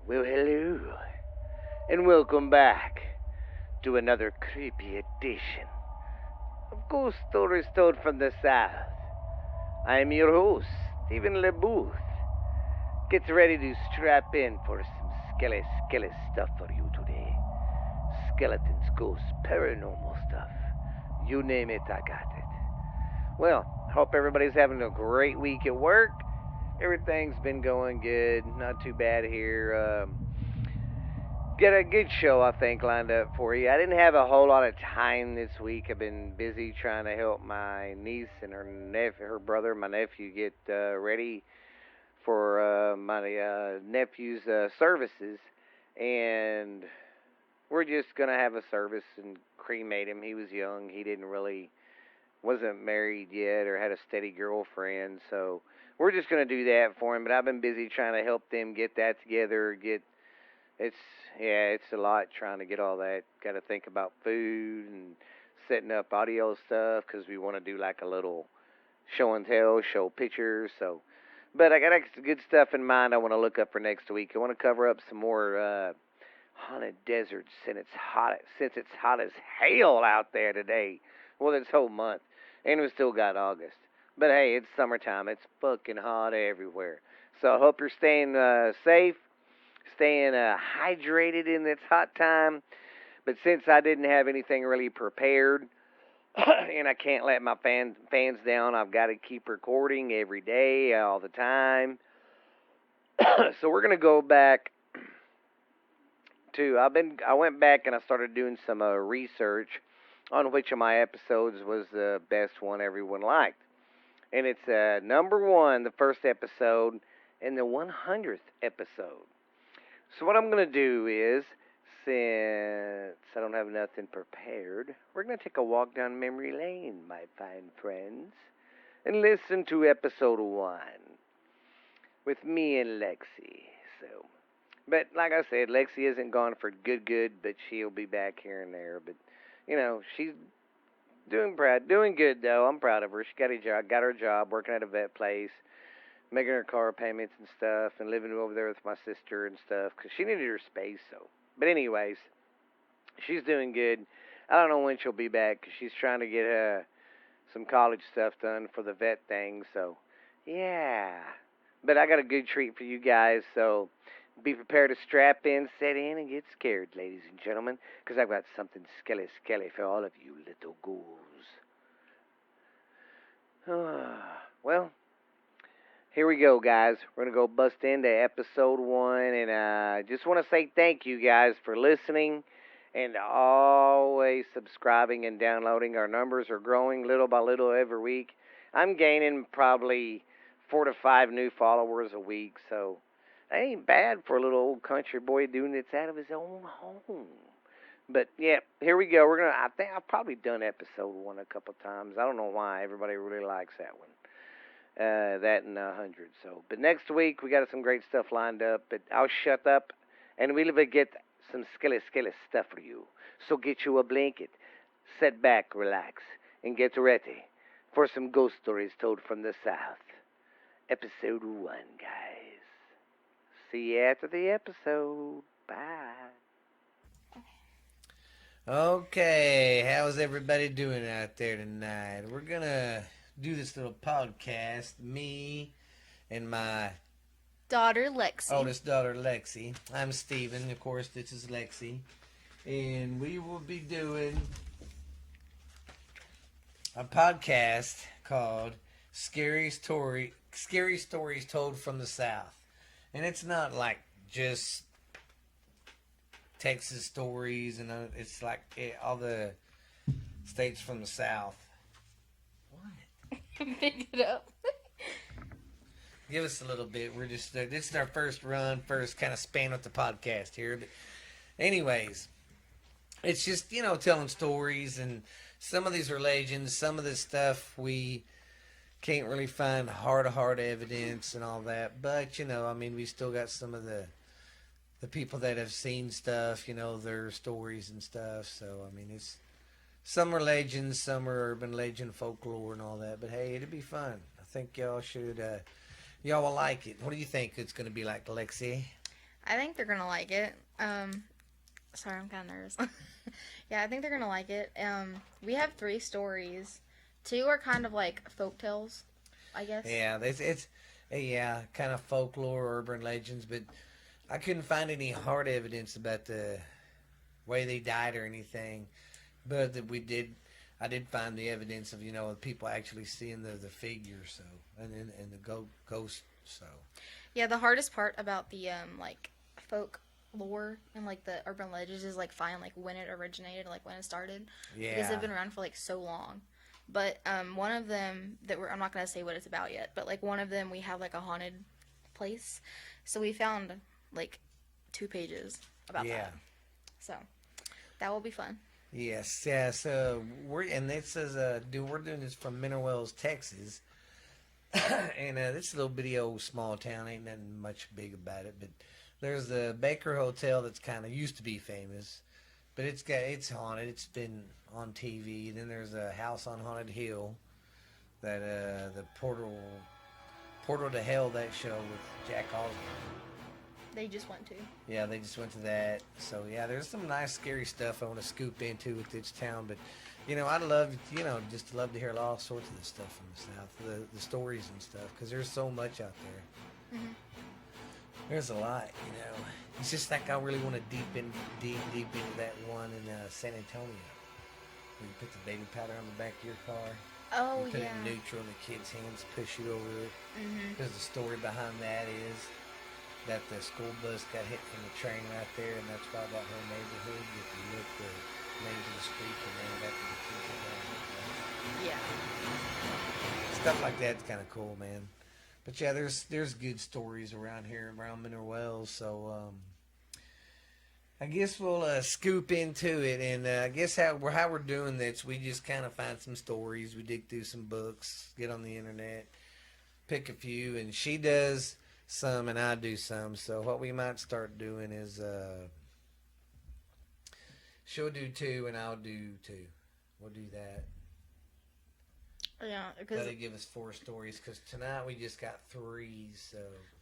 Well, hello, and welcome back to another creepy edition of Ghost Stories Told from the South. I am your host, Stephen LeBooth. Get ready to strap in for some skelly stuff for you today. Skeletons, ghosts, paranormal stuff. You name it, I got it. Well, hope everybody's having a great week at work. Everything's been going good, not too bad here. Got a good show, I think, lined up for you. I didn't have a whole lot of time this week. I've been busy trying to help my niece and her brother, my nephew, get ready for my nephew's services, and we're just gonna have a service and cremate him. He was young. He didn't really wasn't married yet or had a steady girlfriend, so we're just gonna do that for him. But I've been busy trying to help them get that together, it's it's a lot trying to get all that. Got to think about food and setting up audio stuff because we want to do like a little show and tell, show pictures. So, but I got some good stuff in mind. I want to look up for next week. I want to cover up some more haunted deserts since it's hot as hell out there today. Well, this whole month, and we still got August. But hey, it's summertime. It's fucking hot everywhere. So I hope you're staying safe, staying hydrated in this hot time. But since I didn't have anything really prepared, and I can't let my fans down, I've got to keep recording every day, all the time. So we're gonna go back to I went back and I started doing some research on which of my episodes was the best one everyone liked, and it's number one, the first episode, and the 100th episode. So what I'm going to do is, since I don't have nothing prepared, we're going to take a walk down memory lane, my fine friends, and listen to episode 1 with me and Lexi. So, but like I said, Lexi isn't gone for good, but she'll be back here and there. But she's doing good though. I'm proud of her. She got her job, working at a vet place, making her car payments and stuff, and living over there with my sister and stuff, because she needed her space. So, but anyways, she's doing good. I don't know when she'll be back, because she's trying to get some college stuff done for the vet thing. So, yeah. But I got a good treat for you guys. So, be prepared to strap in, set in, and get scared, ladies and gentlemen, because I've got something skelly for all of you little ghouls. Well, here we go, guys. We're going to go bust into episode 1, and I just want to say thank you, guys, for listening and always subscribing and downloading. Our numbers are growing little by little every week. I'm gaining probably 4 to 5 new followers a week, so that ain't bad for a little old country boy doing this out of his own home. But yeah, here we go. I think I've probably done episode 1 a couple times. I don't know why everybody really likes that one. That and 100. So, but next week we got some great stuff lined up. But I'll shut up, and we'll get some skelly stuff for you. So get you a blanket, sit back, relax, and get ready for some ghost stories told from the South. Episode 1, guys. See you after the episode. Bye. Okay, how's everybody doing out there tonight? We're gonna do this little podcast, me and my daughter Lexi. oldest daughter Lexi. I'm Steven, of course this is Lexi. And we will be doing a podcast called Scary Stories Told from the South. And it's not like just Texas stories, and it's like all the states from the South. What? Pick it up. Give us a little bit. We're just this is our first kind of span with the podcast here. But anyways, it's just telling stories, and some of these are legends. Some of this stuff we can't really find hard evidence and all that. But we still got some of the people that have seen stuff, their stories and stuff. So, it's some are legends, some are urban legend, folklore and all that. But, hey, it'll be fun. I think y'all will like it. What do you think it's going to be like, Lexi? I think they're gonna like it. Sorry, I'm kind of nervous. Yeah, I think they're gonna like it. We have 3 stories. 2 are kind of like folk tales, I guess. Yeah, it's yeah, kind of folklore, urban legends, but I couldn't find any hard evidence about the way they died or anything. But that I did find the evidence of people actually seeing the figure, so and the ghost, so. Yeah, the hardest part about the like folk lore and like the urban legends is like finding like when it originated, like when it started, because Yeah. they've been around for like so long. But one of them I'm not gonna say what it's about yet, but like one of them we have like a haunted place, so we found like 2 pages about Yeah. that. So that will be fun. Yes, yeah. So we're doing this from Mineral Wells, Texas, and this little bitty old small town. Ain't nothing much big about it, but there's the Baker Hotel that's kind of used to be famous, but it's haunted. It's been on TV. Then there's a house on Haunted Hill that the Portal to Hell, that show with Jack Osborne. They just went to. Yeah, they just went to that. So yeah, there's some nice scary stuff I want to scoop into with this town. But I'd love just love to hear all sorts of the stuff from the South, the stories and stuff, because there's so much out there. Mhm. There's a lot. It's just like I really want to deep into that one in San Antonio, where you put the baby powder on the back of your car. Oh You put yeah. it in neutral and the kid's hands push you over it. Mhm. Because the story behind that is that the school bus got hit from the train right there, and that's why that whole neighborhood, if you look the names of the streets are named after the kids that got hit. Yeah. Stuff like that's kind of cool, man. But yeah, there's good stories around here, around Mineral Wells, so I guess we'll scoop into it, and I guess how we're doing this, we just kind of find some stories, we dig through some books, get on the internet, pick a few, and she does some and I do some. So what we might start doing is she'll do 2 and I'll do 2. We'll do that. Yeah, because That'll give us 4 stories, because tonight we just got 3. So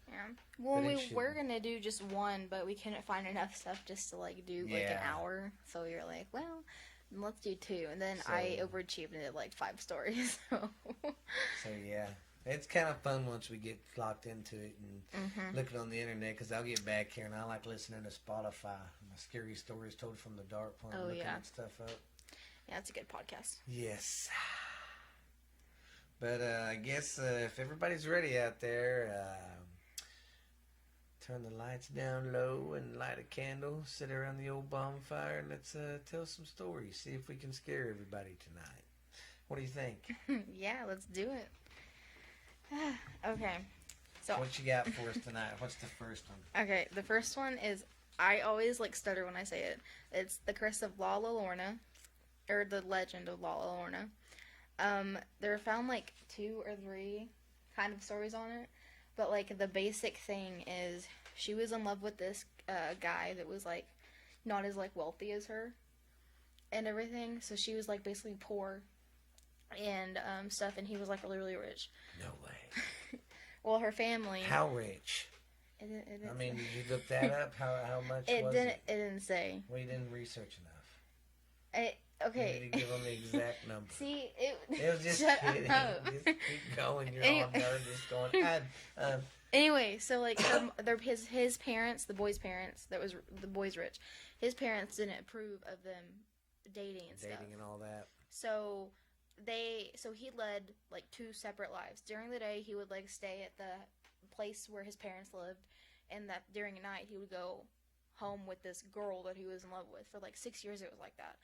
yeah. Well, But it we should- were gonna do just 1, but we couldn't find enough stuff just to like do like an Yeah. hour. So we were like, well, let's do 2, and then I So- overachieved and did like 5 stories. So. yeah, it's kind of fun once we get locked into it and Mhm. looking on the internet, because I'll get back here and I like listening to Spotify. My scary stories told from the dark when I'm Oh, looking yeah. at stuff up. Yeah, it's a good podcast. Yes. But I guess if everybody's ready out there, turn the lights down low and light a candle, sit around the old bonfire, and let's tell some stories. See if we can scare everybody tonight. What do you think? Yeah, let's do it. Okay. So What you got for us tonight? What's the first one? okay, the first one is I always like stutter when I say it. It's the curse of La Llorona, or the legend of La Llorona. There were found like 2 or 3 kind of stories on it, but like the basic thing is she was in love with this guy that was like not as like wealthy as her and everything. So she was like basically poor and stuff, and he was like really really rich. No way. Well, her family. How rich? It didn't I mean, say. did you look that up? How much It was didn't. it? It didn't say. We didn't research enough. Okay. You need to give them the exact number. See, it. It was just Shut kidding. up. Just keep going. You're Anyway. all nervous going. Anyway, so like his parents, the boy's parents, that was the boy's rich. His parents didn't approve of them dating and stuff. Dating and all that. So he led like 2 separate lives. During the day, he would like stay at the place where his parents lived, and that during the night he would go home with this girl that he was in love with. For like 6 years, it was like that.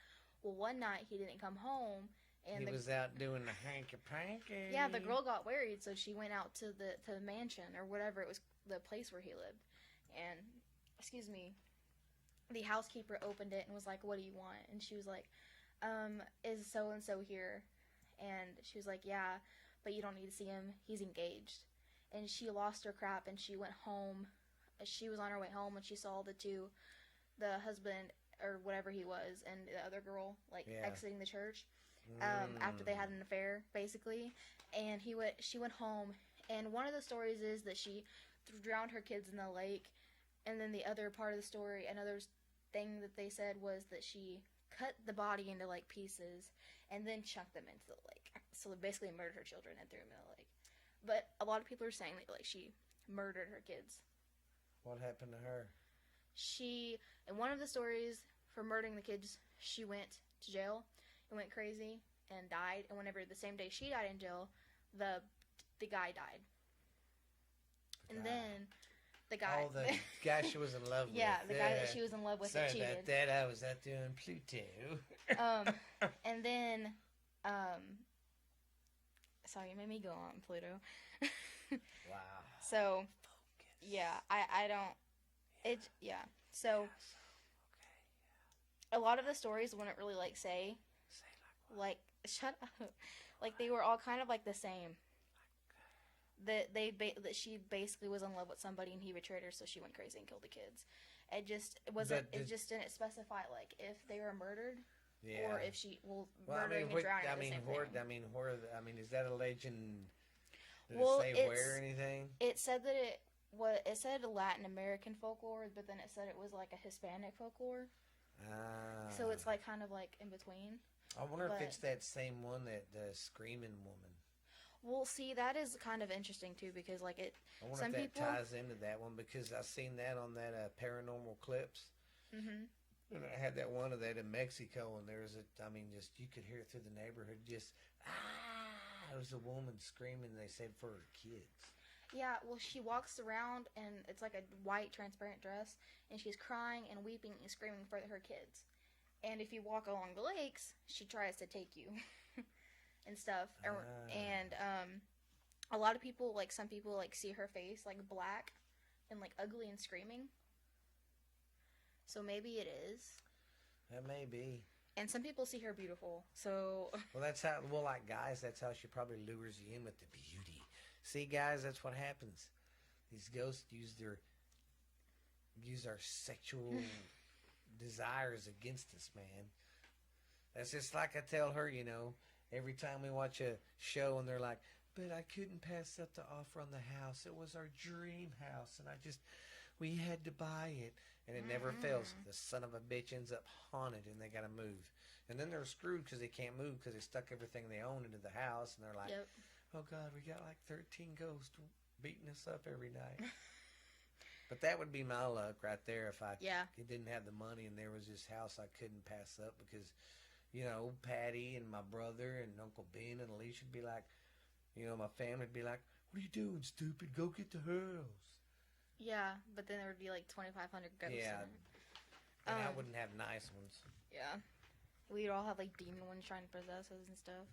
Well, one night he didn't come home, and He was out doing the hanky panky. yeah, the girl got worried, so she went out to the mansion or whatever it was, the place where he lived, and excuse me, the housekeeper opened it and was like, "What do you want?" And she was like, "Is so and so here?" And she was like, "Yeah, but you don't need to see him. He's engaged." And she lost her crap and she went home. She was on her way home and she saw the husband or whatever he was, and the other girl like Yeah. exiting the church. After they had an affair, basically, and she went home, and one of the stories is that she drowned her kids in the lake, And then the other part of the story, another thing that they said was that she cut the body into like pieces and then chunked them into the lake. So basically murdered her children and threw them in the lake. But a lot of people are saying that like she murdered her kids. What happened to her? She, in one of the stories for murdering the kids, she went to jail and went crazy and died. And whenever the same day she died in jail, the guy died. And then the guy. Oh, the guy she was in love with. Yeah, the guy that she was in love with Sorry that cheated. about that. I was out doing Pluto. And then, sorry, you made me go on Pluto. Wow. So, Focus. yeah, I don't, yeah. So, Yes. Okay. a lot of the stories wouldn't really, like, say, Say like what? shut up. Like, they were all kind of, like, the same. That she basically was in love with somebody and he betrayed her, so she went crazy and killed the kids. It just didn't specify, like, if they were murdered. Yeah. Or if she murdering and drowning are the same thing. I mean, is that a legend? Did Well, it say where or anything? It said that it said Latin American folklore, but then it said it was like a Hispanic folklore. Ah. So it's like kind of like in between. I wonder if but- it's that same one, that the screaming woman. Well, see, that is kind of interesting too because like it. I wonder Some if that people- ties into that one, because I seen that on that Paranormal Clips. Mhm. And I had that one of that in Mexico, and there was just you could hear it through the neighborhood. Just it was a woman screaming. They said for her kids. Yeah, well, she walks around and it's like a white transparent dress, and she's crying and weeping and screaming for her kids. And if you walk along the lakes, she tries to take you and stuff. And a lot of people, like some people, like see her face like black and like ugly and screaming. So maybe it is. That may be. And some people see her beautiful. So Well, that's how. Well, like guys, that's how she probably lures you in with the beauty. See, guys, that's what happens. These ghosts use our sexual desires against us, man. That's just like I tell her, every time we watch a show and they're like, but I couldn't pass up the offer on the house. It was our dream house, and we had to buy it. And it never fails. The son of a bitch ends up haunted, and they got to move. And then they're screwed because they can't move because they stuck everything they own into the house. And they're like, yep. oh, God, we got like 13 ghosts beating us up every night. But that would be my luck right there if I didn't have the money and there was this house I couldn't pass up because, Patty and my brother and Uncle Ben and Alicia would be like, my family would be like, what are you doing, stupid? Go get the house. Yeah, but then there would be like 2,500 ghosts. Yeah. In it. And I wouldn't have nice ones. Yeah. We'd all have like demon ones trying to possess us and stuff.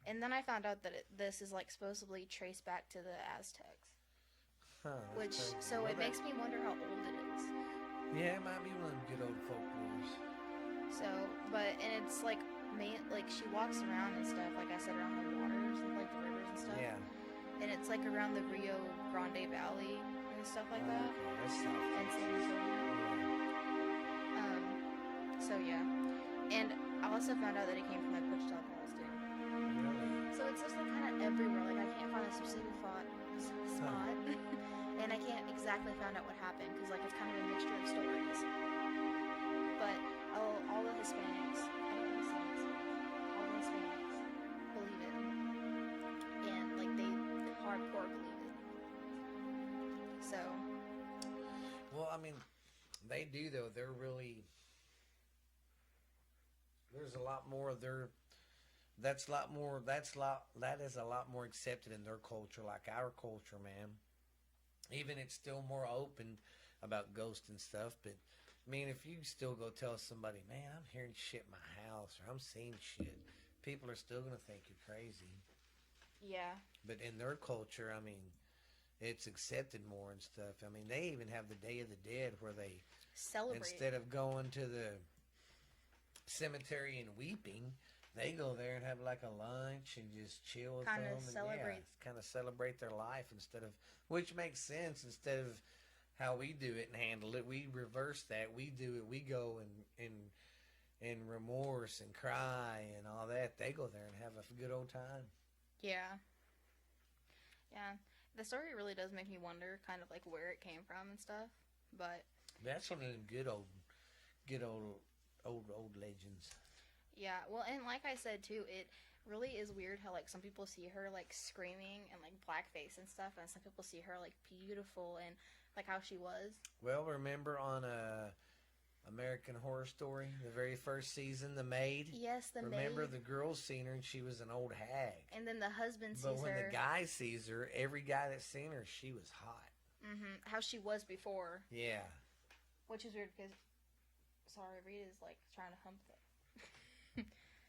And then I found out that this is like supposedly traced back to the Aztecs. Huh. It makes me wonder how old it is. Yeah, it might be one of them good old folklores. So, and it's like, she walks around and stuff, like I said, around the waters, like the rivers and stuff. Yeah. And it's like around the Rio Grande Valley and stuff like that. Okay, that's South And San Texas. Antonio. So yeah. And I also found out that it came from like Wichita Falls too. Really? So it's just like kind of everywhere. Like I can't find a specific spot, and I can't exactly find out what happened because like it's kind of a mixture of stories. But all the Hispanics, I don't want to say Hispanics, all the Hispanics believe it, and like they hardcore believe it. So. Well, I mean, they do though. They're really. There's a lot more. That is a lot more accepted in their culture, like our culture, man. Even it's still more open about ghosts and stuff. But I mean, if you still go tell somebody, man, I'm hearing shit in my house or I'm seeing shit, people are still gonna think you're crazy. Yeah. But in their culture, I mean, it's accepted more and stuff. I mean, they even have the Day of the Dead where they Celebrate. instead of going to the cemetery and weeping, they go there and have like a lunch and just chill with Kinda them and celebrate. kind of celebrate their life instead of, which makes sense, instead of how we do it and handle it. We reverse that. We do it. We go in remorse and cry and all that. They go there and have a good old time. Yeah. Yeah. The story really does make me wonder, kind of like where it came from and stuff. But That's one of them good old legends. yeah, well, and like I said too, it really is weird how like some people see her like screaming and like blackface and stuff, and some people see her like beautiful and like how she was. Well, remember on American Horror Story, the very first season, the maid? Yes, the Remember maid. the girl seen her and she was an old hag. And then the husband sees But when her. the guy sees her, every guy that's seen her, she was hot. How she was before, Yeah. which is weird because, sorry, Rita's like trying to hump the.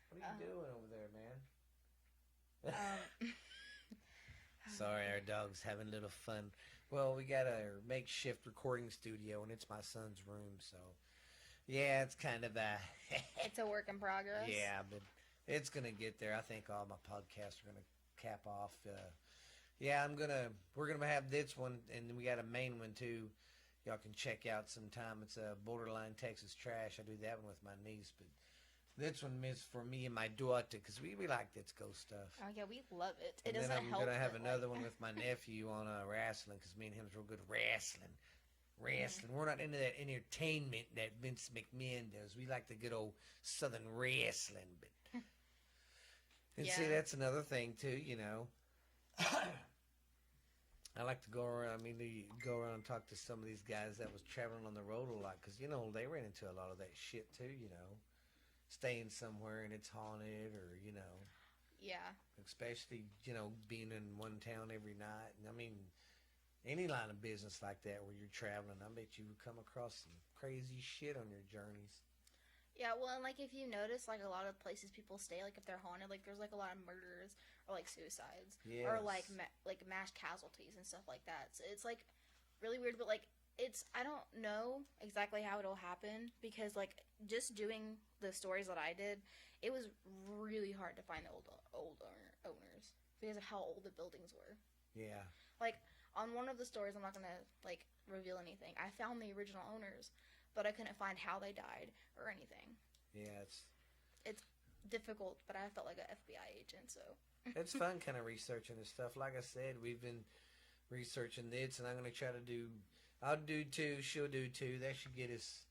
What are you doing over there, man? Um, Sorry, our dog's having a little fun. Well, we got a makeshift recording studio, and it's my son's room, so yeah, it's kind of a it's a work in progress. yeah, but it's gonna get there. I think all my podcasts are gonna cap off. Yeah, we're gonna have this one, and then we got a main one too. Y'all can check out sometime. It's a Borderline Texas Trash. I do that one with my niece, but this one is for me and my daughter because we like this ghost stuff. Oh yeah, we love it. It And doesn't then I'm help. gonna have that, another like, one with my nephew on wrestling because me and him's real good at wrestling. We're not into that entertainment that Vince McMahon does. We like the good old Southern wrestling. But and see, Yeah. that's another thing too. You know, I like to go around. Go around and talk to some of these guys that was traveling on the road a lot because they ran into a lot of that shit too. Staying somewhere and it's haunted, or Yeah. especially being in one town every night. And I mean, any line of business like that where you're traveling, I bet you would come across some crazy shit on your journeys. Yeah, well, and like if you notice, like a lot of places people stay, like if they're haunted, like there's like a lot of murders or like suicides or like Yes. like mass casualties and stuff like that. So it's like really weird, but like I don't know exactly how it'll happen because like just doing the stories that I did, it was really hard to find the owners because of how old the buildings were. Yeah. Like on one of the stories, I'm not gonna like reveal anything. I found the original owners, but I couldn't find how they died or anything. Yeah, It's difficult, but I felt like an FBI agent, so. it's fun kind of researching this stuff. Like I said, we've been researching this, and I'm gonna try to do. I'll do 2. She'll do 2. That should get us.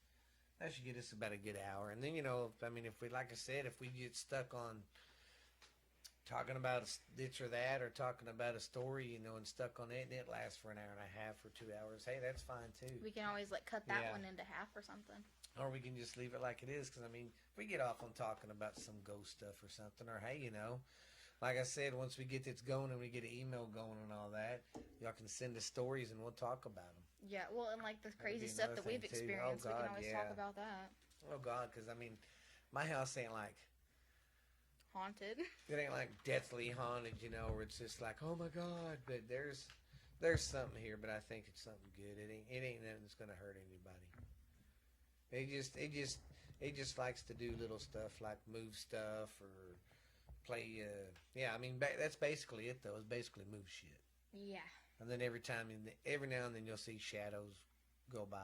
That should get us about a good hour. And then if we, like I said, if we get stuck on talking about this or that, or talking about a story, and stuck on it, and it lasts for an hour and a half or 2 hours, hey, that's fine too. We can always like cut that Yeah. one into half or something. Or we can just leave it like it is, because if we get off on talking about some ghost stuff or something, or hey, like I said, once we get this going and we get an email going and all that, y'all can send us stories and we'll talk about them. Yeah, well, and like the That'd crazy be stuff another that we've thing, too. Oh, experienced, we God, can always yeah. talk about that. Oh God, because my house ain't like Haunted. it ain't like deathly haunted, where it's just like, oh my God. But there's something here, but I think it's something good. It ain't nothing that's gonna hurt anybody. It just likes to do little stuff like move stuff or play. That's basically it though. It's basically move shit. Yeah. And then every now and then you'll see shadows go by.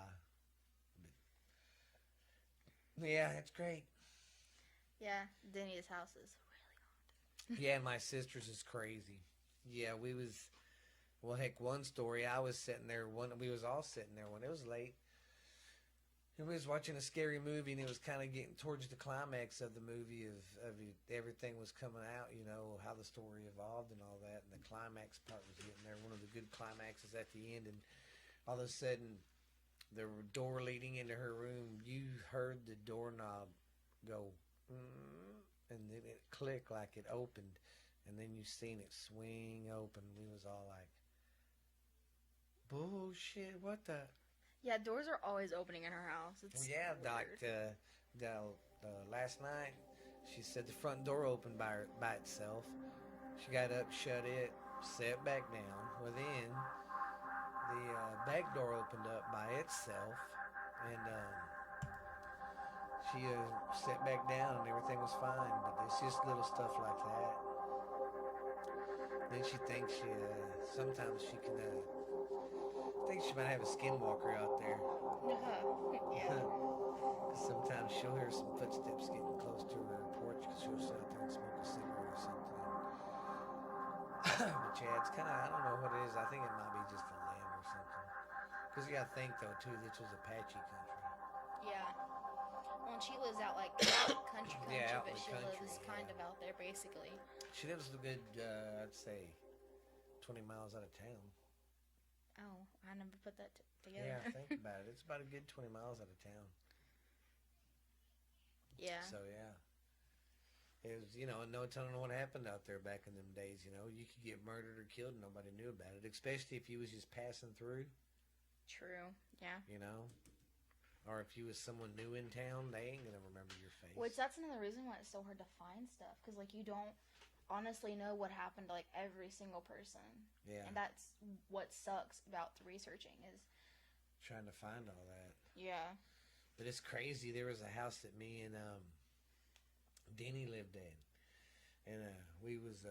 But, yeah, it's great. Yeah, Denny's house is really Yeah, my sister's is crazy. Yeah, heck, one story, I was sitting there, we was all sitting there when it was late. And we was watching a scary movie, and it was kind of getting towards the climax of the movie of everything was coming out, how the story evolved and all that. And the climax part was getting there, one of the good climaxes at the end. And all of a sudden, the door leading into her room, you heard the doorknob go, and then it clicked like it opened, and then you seen it swing open. We was all like, bullshit, what the? Yeah, doors are always opening in her house. It's Yeah, weird. last night, she said the front door opened by itself. She got up, shut it, sat back down. Well, then the back door opened up by itself, and she sat back down, and everything was fine. But it's just little stuff like that. Then she thinks sometimes she can. I think she might have a skinwalker out there. Yeah. Sometimes she'll hear some footsteps getting close to her porch because she'll sit out there and smoke a cigarette or something. But Yeah, it's kind of, I don't know what it is. I think it might be just the land or something. Because you got to think, though, too, this was Apache country. Yeah. Well, and she lives out like out country, Yeah, out in but the she country, lives kind of out there basically. She lives a good, I'd say, 20 miles out of town. Oh, I never put that together. Yeah, think about it. It's about a good 20 miles out of town. Yeah. So, yeah. It was, no telling what happened out there back in them days, You could get murdered or killed and nobody knew about it, especially if you was just passing through, True. Yeah. Or if you was someone new in town, they ain't going to remember your face. Which that's another reason why it's so hard to find stuff, because like you don't honestly know what happened to like every single person. Yeah. And that's what sucks about the researching is trying to find all that. Yeah. But it's crazy. There was a house that me and Denny lived in, and we was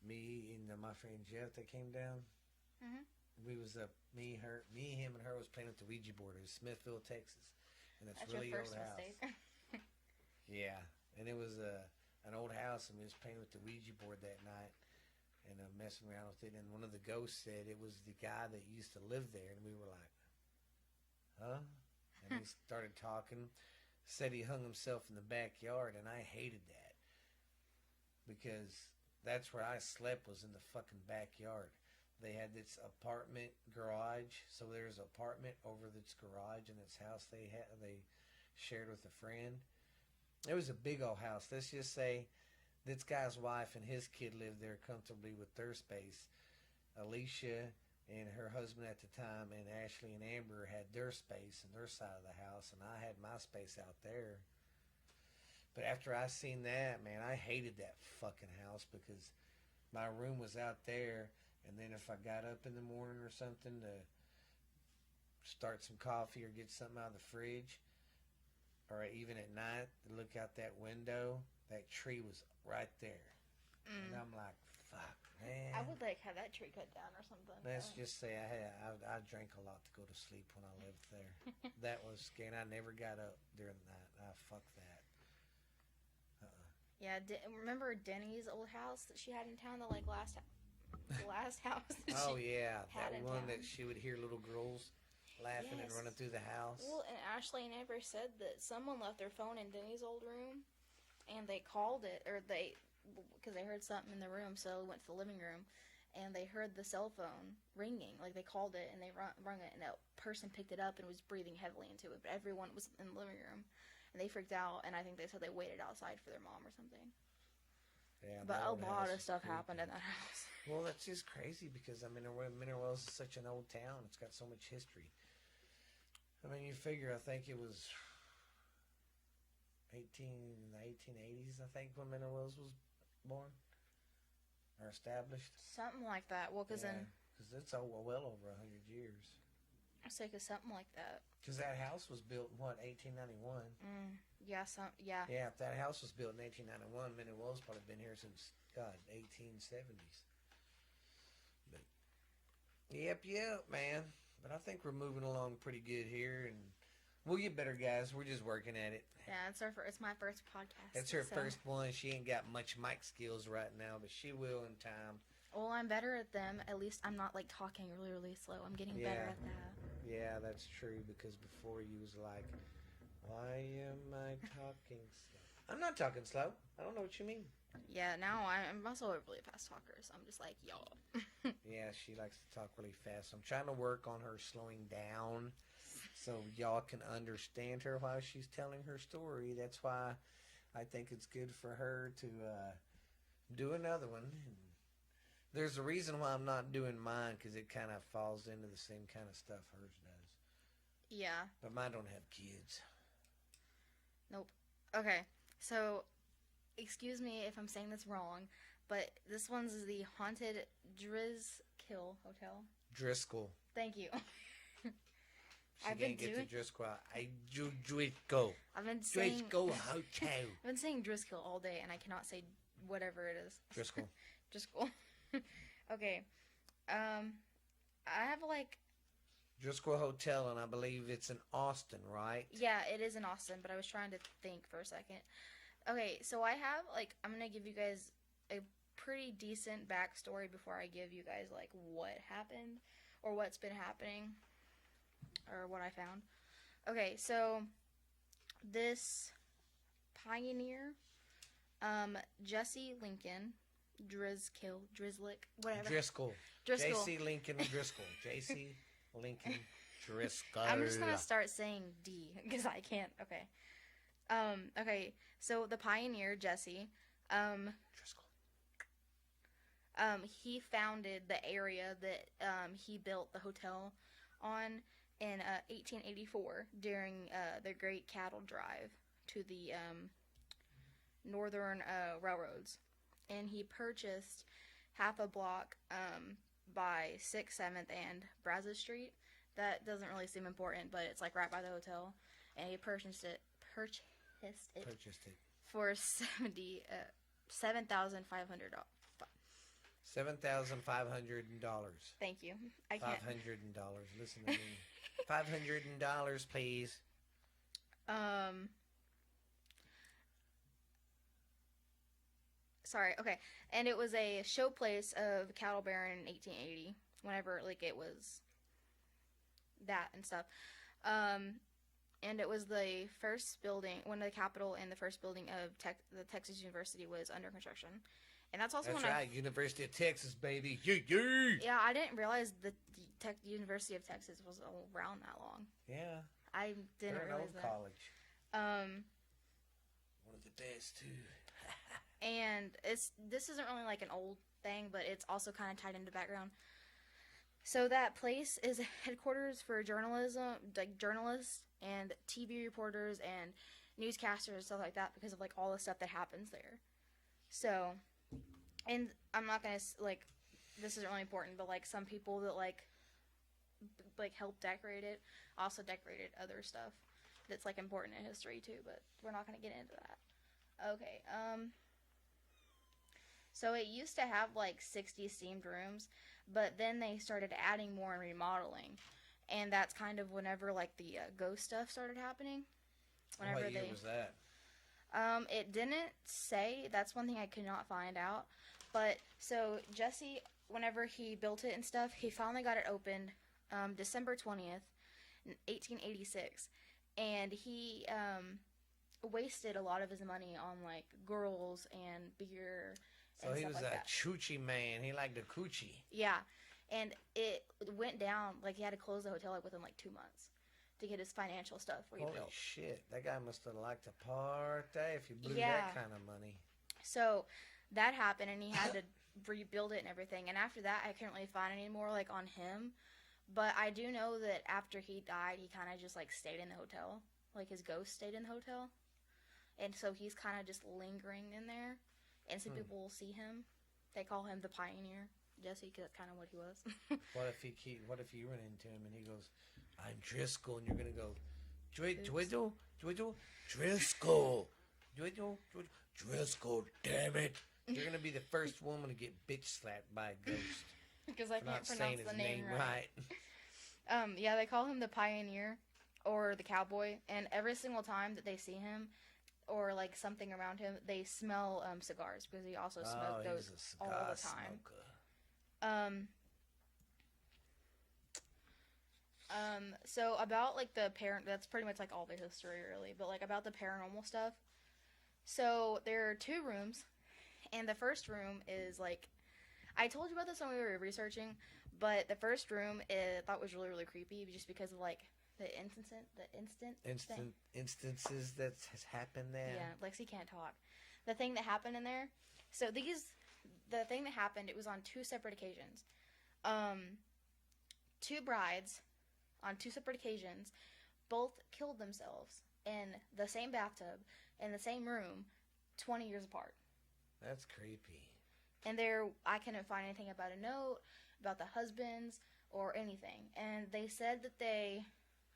me and my friend Jeff that came down. Mhm. We was me, him, and her was playing with the Ouija board. It was Smithville, Texas, and it's That's really your first old house. mistake. Yeah, and it was an old house, and we was playing with the Ouija board that night, and messing around with it. And one of the ghosts said it was the guy that used to live there, and we were like, "Huh?" And he started talking. Said he hung himself in the backyard, and I hated that because that's where I slept, was in the fucking backyard. They had this apartment garage, so there's an apartment over this garage in this house they shared with a friend. It was a big old house. Let's just say this guy's wife and his kid lived there comfortably with their space. Alicia and her husband at the time, and Ashley and Amber had their space and their side of the house, and I had my space out there. But after I seen that, man, I hated that fucking house because my room was out there, and then if I got up in the morning or something to start some coffee or get something out of the fridge, or even at night to look out that window, that tree was right there. And I'm like, fuck, man. I would like have that tree cut down or something. Let's just say I drank a lot to go to sleep when I lived there. That was scary. I never got up during the night. Fuck that. Yeah, remember Denny's old house that she had in town, the last house that Oh she yeah, had that in one town. that she would hear little girls laughing and Yes. running through the house. Well, and Ashley and Amber said that someone left their phone in Denny's old room, and they called it, or because they heard something in the room, so they went to the living room, and they heard the cell phone ringing. Like, they called it, and they rung it, and a person picked it up and was breathing heavily into it, but everyone was in the living room, and they freaked out, and I think they said they waited outside for their mom or something. Yeah, But that a old lot house of is stuff creepy. happened in that house. Well, that's just crazy because Mineral Wells is such an old town. It's got so much history. I mean, you figure, I think it was in the 1880s, I think, when Mineral Wells was born or established. Something like that. Well, because then, because it's well over 100 years. I say, because something like that. Because that house was built in, 1891? Yeah, yeah. Yeah, if that house was built in 1891, Mineral Wells probably been here since, 1870s. But, yep, man. But I think we're moving along pretty good here, and we'll get better, guys. We're just working at it. Yeah, it's my first podcast. It's her so- first one. She ain't got much mic skills right now, but she will in time. Well, I'm better at them. At least I'm not talking really, really slow. I'm getting better Yeah. at that. Yeah, that's true, because before you was like, why am I talking slow? I'm not talking slow. I don't know what you mean. Yeah, now I'm also a really fast talker, so I'm just like, y'all. Yeah, she likes to talk really fast. I'm trying to work on her slowing down so y'all can understand her while she's telling her story. That's why I think it's good for her to do another one. There's a reason why I'm not doing mine, because it kind of falls into the same kind of stuff hers does. Yeah. But mine don't have kids. Nope. Okay, so excuse me if I'm saying this wrong, but this one's the Haunted Drizkill Hotel. Driscoll. Thank you. She I've been can't get doing- to Driscoll. Driscoll. I've been saying Driscoll Hotel. I've been saying Driscoll all day, and I cannot say whatever it is. Driscoll. Driscoll. Okay. I have Driscoll Hotel, and I believe it's in Austin, right? yeah, it is in Austin, but I was trying to think for a second. Okay, so I have I'm gonna give you guys a pretty decent backstory before I give you guys like what happened or what's been happening or what I found. Okay, so this pioneer, Jesse Lincoln Drislick, whatever. Driscoll. Driscoll. J.C. Lincoln Driscoll. J.C. Lincoln Driscoll. I'm just gonna start saying D because I can't. Okay. Okay. So the pioneer Jesse, Driscoll. he founded the area that he built the hotel on in 1884 during the Great Cattle Drive to the Northern Railroads, and he purchased half a block by 6th, 7th, and Brazos Street. That doesn't really seem important, but it's like right by the hotel, and he purchased it Purchased it. for $7,500. $7,500. Thank you. I can't. $500. Listen to me. $500, please. Sorry. Okay, and it was a showplace of cattle baron in 1880. Whenever like it was that and stuff. And it was the first building, one of the Capitol and the first building of the Texas University was under construction. And that's also That's when right. University of Texas, baby. Yeah. Yeah, I didn't realize that the University of Texas was around that long. Yeah. I didn't They're an realize old that. college. Um, One of the best, too. and this isn't really like an old thing, but it's also kind of tied into background. So that place is headquarters for journalism, like journalists and TV reporters and newscasters and stuff like that because of like all the stuff that happens there. So, and I'm not gonna like, this isn't really important, but like some people that like help decorate it also decorated other stuff that's like important in history too. But we're not gonna get into that. Okay. So it used to have like 60 steamed rooms, but then they started adding more and remodeling, and that's kind of whenever like the ghost stuff started happening. Whenever What year was that? It didn't say. That's one thing I could not find out. But so Jesse, whenever he built it and stuff, he finally got it opened December 20th, 1886, and he wasted a lot of his money on like girls and beer. So he was like a choochie man. He liked the coochie. Yeah, and it went down, like he had to close the hotel like within like 2 months to get his financial stuff rebuilt. Holy shit. That guy must have liked to party if you blew Yeah. that kind of money. So that happened, and he had to rebuild it and everything. And after that, I couldn't really find any more like on him. But I do know that after he died, he kind of just like stayed in the hotel. Like his ghost stayed in the hotel. And so he's kind of just lingering in there. And some people will see him. They call him the pioneer, Jesse, because that's kind of what he was. What if you run into him and he goes, "I'm Driscoll," and you're gonna go, Dwiddle, Driscoll, Driscoll, damn it! You're gonna be the first woman to get bitch slapped by a ghost Because I for can't not pronounce saying the his name name right. right. Yeah, they call him the pioneer or the cowboy. And every single time that they see him or like something around him, they smell cigars because he also smoked he those was a cigar all the time. smoker. So about like the that's pretty much like all the history really, but like about the paranormal stuff. So there are 2 rooms, and the first room is like, I told you about this when we were researching, but the first room I thought was really, really creepy just because of like the Instances that has happened there. Yeah, Lexi can't talk. The thing that happened in there. So the thing that happened, it was on 2 separate occasions. 2 brides on 2 separate occasions both killed themselves in the same bathtub in the same room 20 years apart. That's creepy. And I couldn't find anything about a note, about the husbands, or anything. And they said that they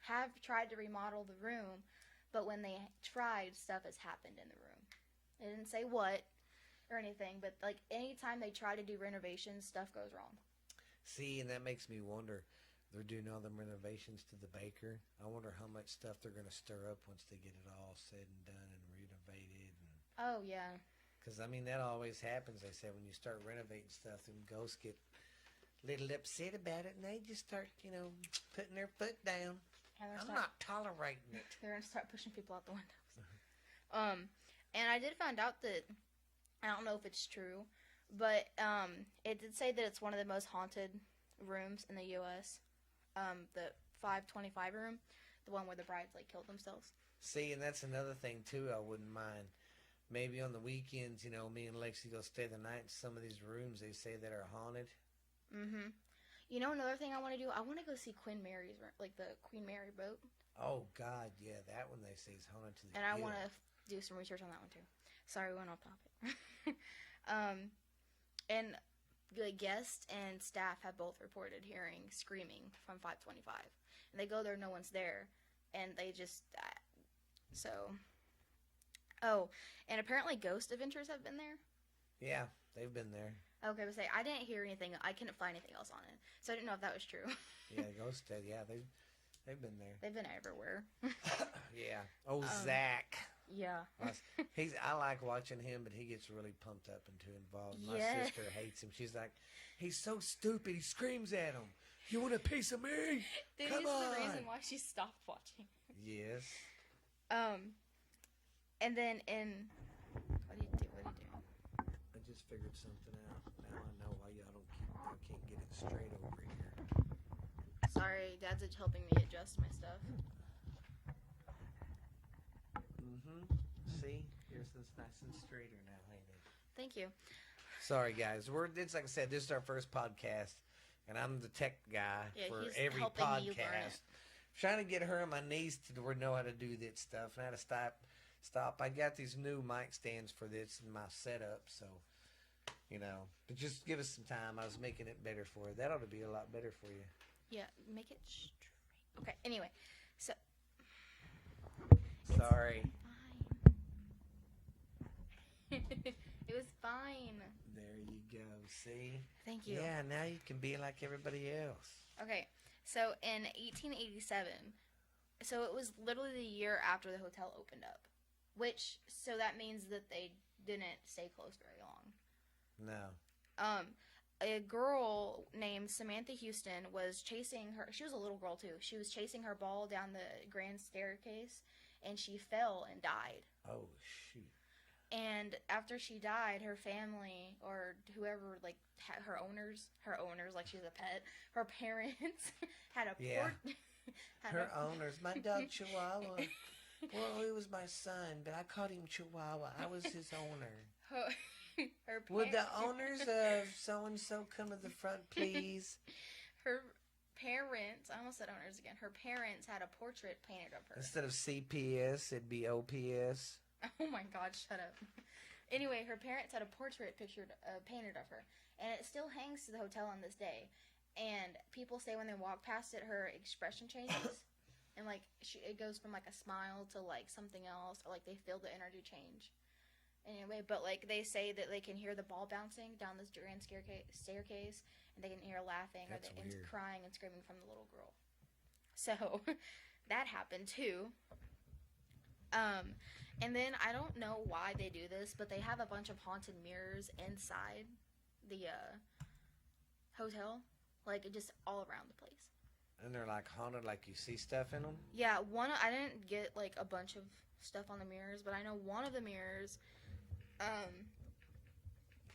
have tried to remodel the room, but when they tried, stuff has happened in the room. They didn't say what or anything, but like anytime they try to do renovations, stuff goes wrong. See, and that makes me wonder. They're doing all them renovations to the Baker. I wonder how much stuff they're going to stir up once they get it all said and done and renovated. And Oh, yeah. Because, I mean, that always happens, they say, when you start renovating stuff, and ghosts get a little upset about it, and they just start, putting their foot down. And they're I'm start- not tolerating it. They're gonna start pushing people out the windows. And I did find out that, I don't know if it's true, but it did say that it's one of the most haunted rooms in the U.S. The 525 room, the one where the brides like killed themselves. See, and that's another thing too. I wouldn't mind. Maybe on the weekends, me and Lexi go stay the night in some of these rooms they say that are haunted. Mm-hmm. You know, another thing I want to do, I want to go see Queen Mary's, like the Queen Mary boat. Oh God, yeah, that one they say is haunted to the And I hill. want to do some research on that one too. Sorry, we went off topic. And the guests and staff have both reported hearing screaming from 525. And they go there, no one's there, and they just Oh, and apparently Ghost Adventures have been there. Yeah, they've been there. Okay, but say I didn't hear anything. I couldn't find anything else on it, so I didn't know if that was true. Yeah, Ghost Dad. Yeah, they've been there. They've been everywhere. Yeah. Oh, Zach. Yeah. I like watching him, but he gets really pumped up and too involved. My Yeah. sister hates him. She's like, he's so stupid. He screams at him. You want a piece of me? Dude, Come he's on. the reason why she stopped watching. Yes. And then what do you do? I just figured something out. Now I know why I can't get it straight over here. Sorry, Dad's just helping me adjust my stuff. See? Here's this nice and straighter now, ain't it? Thank you. Sorry, guys. It's like I said, this is our first podcast, and I'm the tech guy Yeah, for he's every helping me learn it. podcast. Trying to get her on my knees to know how to do this stuff and how to stop. I got these new mic stands for this in my setup, so but just give us some time. I was making it better for you. That ought to be a lot better for you. Yeah, make it straight. Okay, anyway. So Sorry. fine. It was fine. There you go. See? Thank you. Yeah, now you can be like everybody else. Okay, so in 1887, so it was literally the year after the hotel opened up, so that means that they didn't stay closed very long. No. A girl named Samantha Houston was chasing her. She was a little girl too. She was chasing her ball down the grand staircase, and she fell and died. Oh, shoot. And after she died, her family or whoever, like her owners, like she's a pet. Her parents had a Yeah. had Her a- owners, my dog Chihuahua. Well, he was my son, but I called him Chihuahua. I was his owner. her Would the par- owners of so-and-so come to the front, please? her parents, I almost said owners again. Her parents had a portrait painted of her. Instead of CPS, it'd be OPS. Oh my God, shut up. Anyway, her parents had a portrait painted of her, and it still hangs to the hotel on this day. And people say when they walk past it, her expression changes, and like it goes from like a smile to like something else, or like they feel the energy change. Anyway, but like they say that they can hear the ball bouncing down this grand staircase, and they can hear laughing That's and weird. crying and screaming from the little girl. So that happened too. And then I don't know why they do this, but they have a bunch of haunted mirrors inside the hotel, like just all around the place. And they're like haunted, like you see stuff in them? Yeah, I didn't get like a bunch of stuff on the mirrors, but I know one of the mirrors,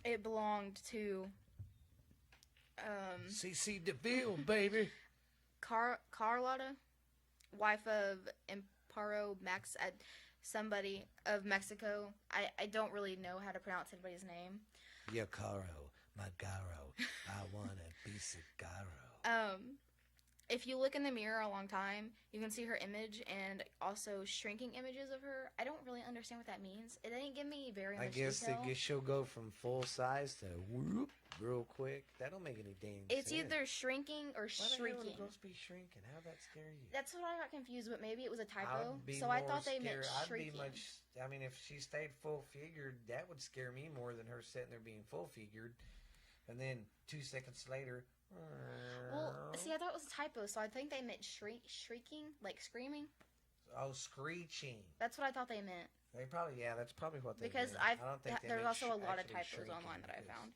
it belonged to CC DeVille, baby. Carlotta, wife of Amparo somebody of Mexico. I don't really know how to pronounce anybody's name. Yo caro, magaro, I want a piece of caro. If you look in the mirror a long time, you can see her image and also shrinking images of her. I don't really understand what that means. It didn't give me very much detail. She'll go from full size to whoop real quick. That don't make any dang It's sense. either shrinking or Why the hell shrinking. would a ghost be shrinking? How'd that scare you? That's what I got confused with. Maybe it was a typo. I'd be So I more thought they scared. meant I'd shrinking. be much. I mean, if she stayed full figured, that would scare me more than her sitting there being full figured. And then 2 seconds later. Well, see, I thought it was a typo, so I think they meant shrieking, like screaming. Oh, screeching. That's what I thought they meant. They probably, yeah, that's probably what they Because meant. I don't think they there's meant also a lot of actually typos shrinking online that I because- found.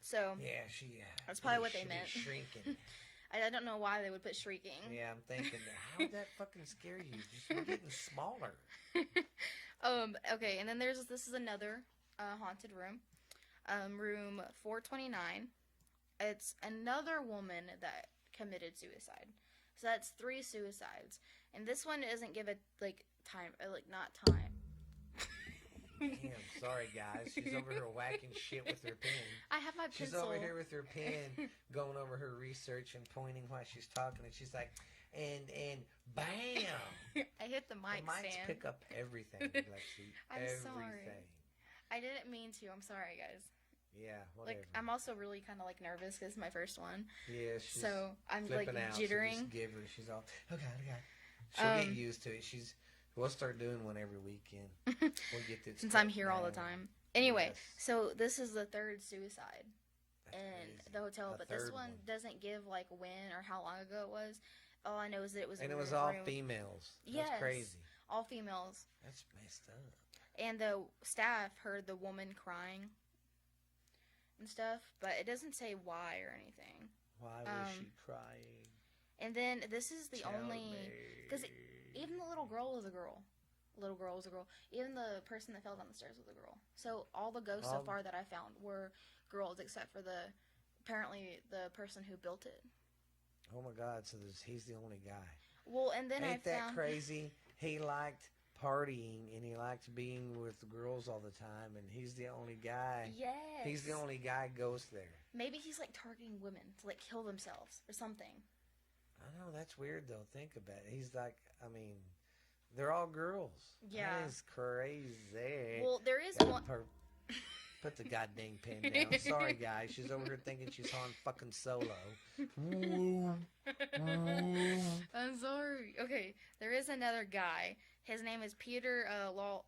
So Yeah, That's probably what they she meant. Shrinking. I don't know why they would put shrieking. Yeah, I'm thinking, how would that fucking scare you? Just we're getting smaller. Okay, and then this is another haunted room. Room 429. It's another woman that committed suicide. So that's 3 suicides. And this one doesn't give it time, not time. Damn, sorry guys. She's over here whacking shit with her pen. I have my She's pencil. over here with her pen, going over her research and pointing while she's talking, and she's like, and bam! I hit the mic The mics stand. pick up everything, Lexi. I'm everything. sorry. I didn't mean to. I'm sorry, guys. Yeah, whatever. I'm also really kind of nervous because it's my first one. Yeah, she's So I'm flipping out. jittering. So just give her. She's all, oh God. She'll get used to it. We'll start doing one every weekend. We'll get this. Since I'm here all the time. Anyway, Yes. so this is the 3rd suicide That's in crazy. the hotel, The but this third one doesn't give when or how long ago it was. All I know is that it was And in it was a all room. females. That's Yes. crazy. All females. That's messed up. And the staff heard the woman crying and stuff, but it doesn't say why or anything. Why was Um, she crying? And then this is the Tell only me. because even the little girl was a girl. Little girl was a girl. Even the person that fell down the stairs was a girl. So all the ghosts so All- far that I found were girls, except for apparently the person who built it. Oh my God! So he's the only guy. Well, and then Ain't I that found crazy? He liked partying and he liked being with the girls all the time, and he's the only guy. yes, He's the only guy ghost there. Maybe he's targeting women to kill themselves or something. I know that's weird though. Think about it. He's they're all girls. Yeah. That is crazy. Well, there is Gotta one. Put the goddamn pen down. Sorry, guys. She's over here thinking she's on fucking Solo. I'm sorry. Okay, there is another guy. His name is Peter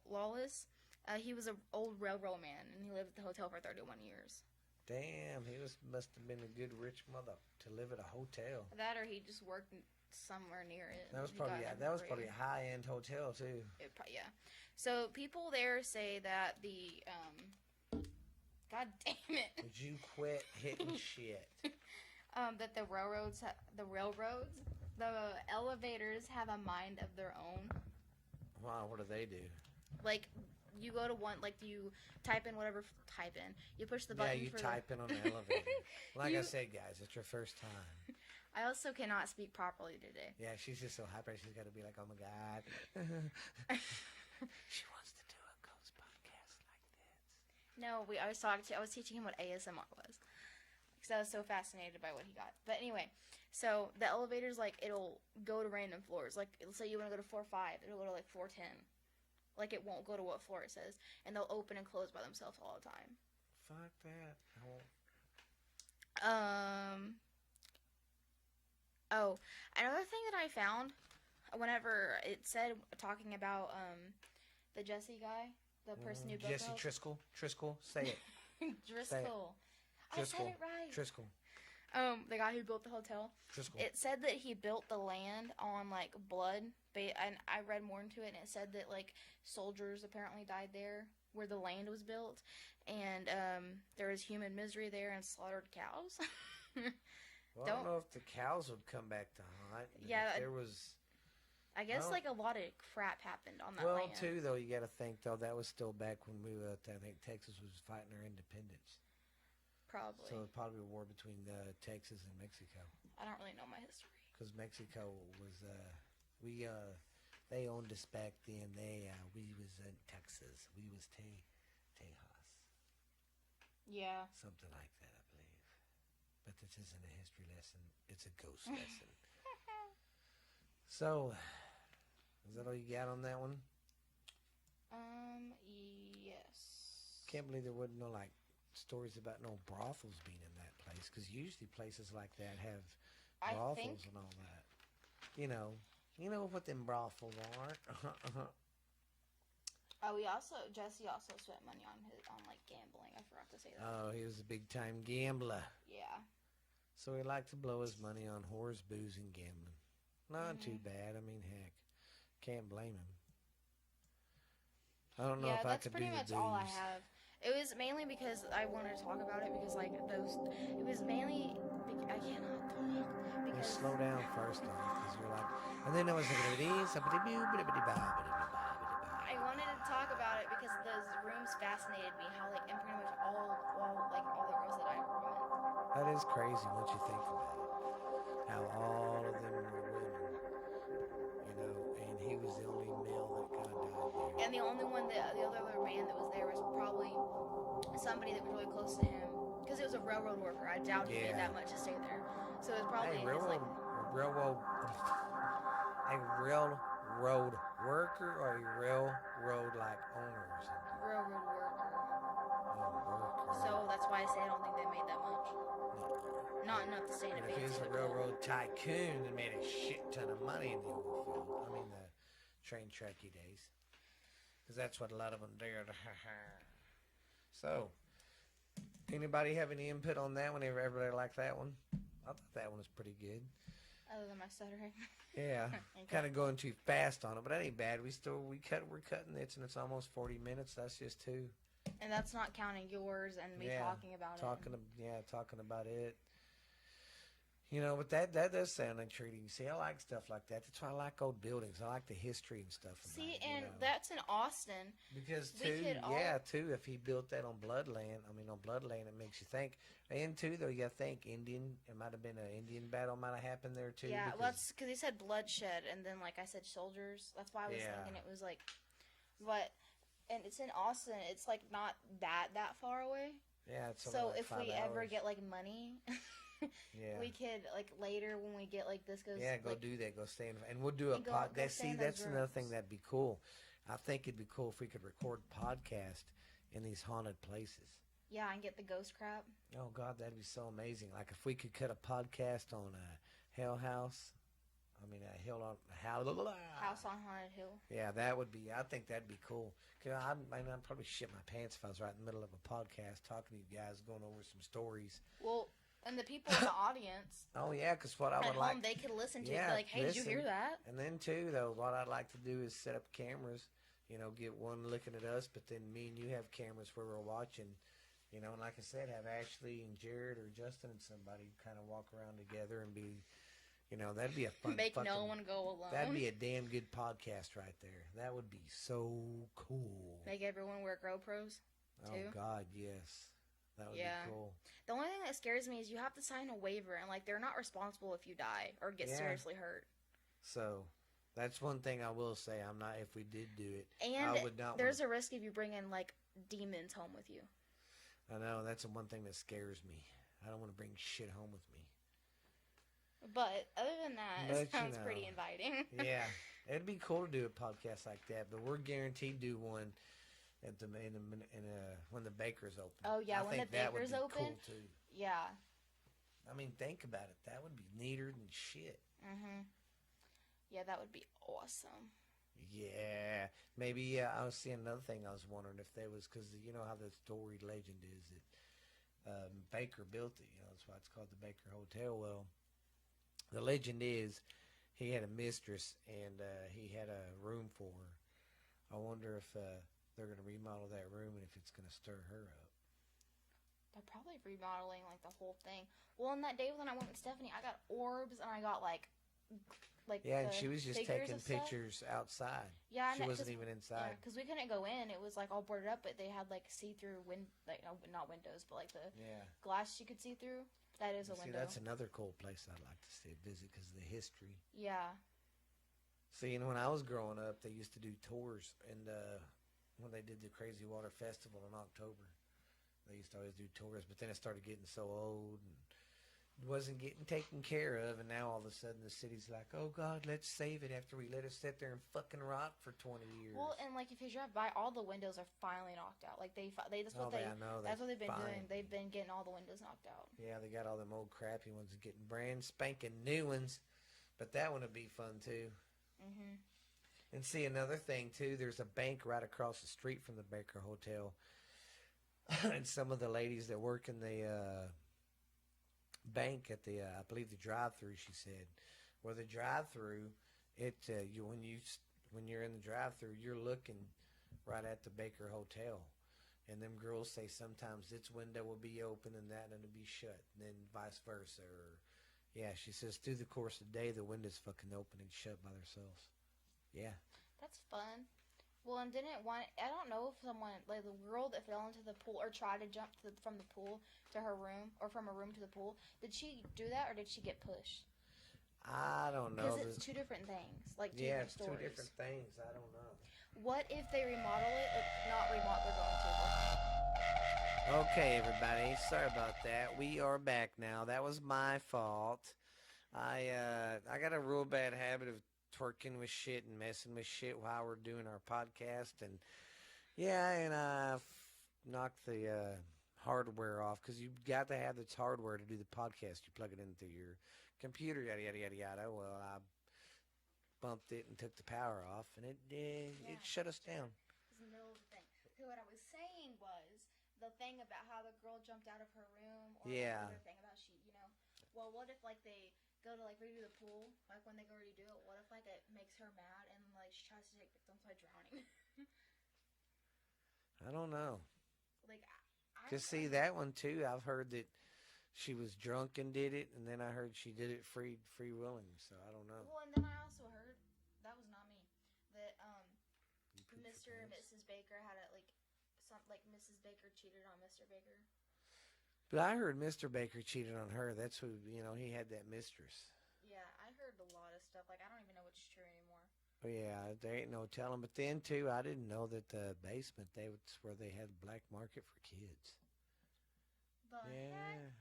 Lawless. He was an old railroad man, and he lived at the hotel for 31 years. Damn, he must have been a good rich mother to live at a hotel. That or he just worked somewhere near it. That was He got probably a high end hotel too. yeah. So people there say that God damn it. Would you quit hitting shit? That the elevators have a mind of their own. Wow, what do they do? You go to one, you type in whatever, you push the button. Yeah, you for type in on the elevator. Like I You- said, guys, it's your first time. I also cannot speak properly today. Yeah, she's just so hyper. She's got to be like, oh my God. She wants to do a ghost podcast like this. No, I was teaching him what ASMR was. Because I was so fascinated by what he got. But anyway, so the elevators, it'll go to random floors. Let's say you want to go to floor 5, it'll go to, 410. It won't go to what floor it says. And they'll open and close by themselves all the time. Fuck that. I won't. Oh, another thing that I found, whenever it said, talking about, the Jesse guy, the person who built Jesse the house. Triskel, say it. Driscoll. I said Driscoll. it right. Triskel. The guy who built the hotel. Driscoll. It said that he built the land on blood, and I read more into it, and it said that soldiers apparently died there where the land was built, and there was human misery there and slaughtered cows. Well, I don't know if the cows would come back to haunt. Yeah, If there was. I guess Well- a lot of crap happened on that Well, land. too, though, you got to think, though, that was still back when I think Texas was fighting their independence. Probably. So it was probably a war between Texas and Mexico. I don't really know my history. Because Mexico was, they owned us back then. We was in Texas. We was Tejas. Yeah. Something like that, I believe. But this isn't a history lesson. It's a ghost lesson. So, is that all you got on that one? Yes. Can't believe there wasn't no, stories about no brothels being in that place. Because usually places like that have I brothels think and all that. You know what them brothels are. Jesse also spent money on gambling. I forgot to say that. Oh, he was a big time gambler. Yeah. So he liked to blow his money on whores, booze, and gambling. Not Mm-hmm. too bad. I mean, heck. can't blame him. I don't know Yeah, if I that's could pretty do much the all I dues. have. It was mainly because I wanted to talk about it because like those. It was mainly. I cannot talk Well, because. slow down first off, because you're like, and then I was like, I wanted to talk about it because those rooms fascinated me. How like and pretty much all the girls that I were women. that is crazy once you think about it. How all of them were women, and he was the only male that kind of died there. And the only one that the other man that was there was probably somebody that was really close to him because it was a railroad worker. I doubt he made Yeah. that much to stay there. So it was probably Hey, his like a railroad worker or a railroad like owner or something. railroad worker. Worker. So that's why I say I don't think they made that much. Not enough to stay in a And if he was fancy a hotel. railroad tycoon that made a shit ton of money in the oil field, I mean the train tracky days, because that's what a lot of them did. So, anybody have any input on that one? Everybody like that one? I thought that one was pretty good. Other than my stuttering. Yeah, Okay. kind of going too fast on it, but that ain't bad. We're cutting it, and it's almost 40 minutes. That's just two. And that's not counting yours and me Yeah, talking about talking it. talking about it. But that does sound intriguing. See, I like stuff like that. That's why I like old buildings. I like the history and stuff. About See, it, and that's in Austin. because we too, could all- if he built that on Bloodland, on Bloodland, it makes you think. And too, though, you think Indian. It might have been an Indian battle. Might have happened there too. Yeah, because- well, that's because he said bloodshed, and then like I said, soldiers. That's why I was Yeah. thinking it was like, but, and it's in Austin. It's like not that far away. yeah. It's only So like if 5 we ever hours. get like money, yeah. we could like later when we get like this goes. Yeah, go like, do that. Go stay in, and we'll do a And go- pod. go That, stay see, in that's those another thing rooms. that'd be cool. I think it'd be cool if we could record podcast in these haunted places. Yeah, and get the ghost crap. Oh God, that'd be so amazing. Like if we could cut a podcast on a Hell House. I mean, a Hill on House on Haunted Hill. Yeah, that would be. I think that'd be cool. Cause I'd probably shit my pants if I was right in the middle of a podcast talking to you guys, going over some stories. Well, and the people in the audience Oh yeah, because what I at would home, like. they could listen to it. Yeah, Be like, hey, did you hear listen. that? And then too, though, what I'd like to do is set up cameras. Get one looking at us, but then me and you have cameras where we're watching. And like I said, have Ashley and Jared or Justin and somebody kind of walk around together and be, that'd be a fun. Make no fucking- one go alone. That'd be a damn good podcast right there. That would be so cool. Make everyone wear GoPros. Oh too. God, yes, that would Yeah. be cool. The only thing that scares me is you have to sign a waiver, and like they're not responsible if you die or get Yeah. seriously hurt. So that's one thing I will say. I'm not. If we did do it, And I would not. there's a risk if you bring in like demons home with you. I know that's the one thing that scares me. I don't want to bring shit home with me. But other than that, But, it you sounds know. pretty inviting. Yeah, it'd be cool to do a podcast like that, but we're guaranteed to do one at when the baker's open. Oh, yeah, I when think the that would baker's be open? cool too. Yeah. I mean, think about it. That would be neater than shit. Yeah, that would be awesome. Yeah, maybe I was seeing another thing. I was wondering if there was, because you know how the story legend is that Baker built it. That's why it's called the Baker Hotel. Well, the legend is he had a mistress and he had a room for her. I wonder if they're going to remodel that room and if it's going to stir her up. They're probably remodeling like the whole thing. Well, on that day when I went with Stephanie, I got orbs and I got like Yeah, and the she was just figures taking of stuff. pictures outside. Yeah, She and wasn't 'cause- even Yeah, inside. because we couldn't go in. It was like all boarded up, but they had like see-through not windows, but like the Yeah. glass you could see through. That is a See, window. that's another cool place I'd like to visit because of the history. Yeah. See, and when I was growing up, they used to do tours, and when they did the Crazy Water Festival in October, they used to always do tours. But then it started getting so old and wasn't getting taken care of, and now all of a sudden the city's like, "Oh God, let's save it." After we let it sit there and fucking rot for 20 years. Well, and like if you drive by, all the windows are finally knocked out. Like that's what I know. that's what they've been fine. doing. They've been getting all the windows knocked out. Yeah, they got all them old crappy ones and getting brand spanking new ones. But that one would be fun too. And see, another thing too, there's a bank right across the street from the Baker Hotel. And some of the ladies that work in the bank at I believe the drive-through, she said, where the drive-through, when you when you're in the drive-thru, you're looking right at the Baker Hotel. And them girls say sometimes its window will be open and that and it'll be shut, and then vice versa. Or, yeah, she says through the course of the day, the window's fucking open and shut by themselves. Yeah. That's fun. Well, and didn't one? I don't know if someone like the girl that fell into the pool or tried to jump from the pool to her room or from her room to the pool. Did she do that or did she get pushed? I don't know. Because it's two different things, like two Yeah, different it's stories. two different things. I don't know. What if they remodel it? Not remodel. They're going to. Okay, everybody. Sorry about that. We are back now. That was my fault. I got a real bad habit of twerking with shit and messing with shit while we're doing our podcast, and yeah, and I knocked the hardware off because you got to have this hardware to do the podcast. You plug it into your computer, yada yada yada yada. Well, I bumped it and took the power off, and it shut us down. It's the middle of the thing. So what I was saying was the thing about how the girl jumped out of her room, or Yeah. the other thing about well, what if like they go to like redo the pool, like when they go redo it, what if like it makes her mad and like she tries to take victims by drowning? I don't know. Like, I Just see that one too. I've heard that she was drunk and did it, and then I heard she did it free willing. So I don't know. Well, and then I also heard that was not me. That Mr. and Mrs. Baker had a like Mrs. Baker cheated on Mr. Baker. But I heard Mr. Baker cheated on her. That's who, he had that mistress. Yeah, I heard a lot of stuff. Like, I don't even know what's true anymore. Oh, yeah, there ain't no telling. But then, too, I didn't know that the basement, that's where they had black market for kids. But Yeah. heck,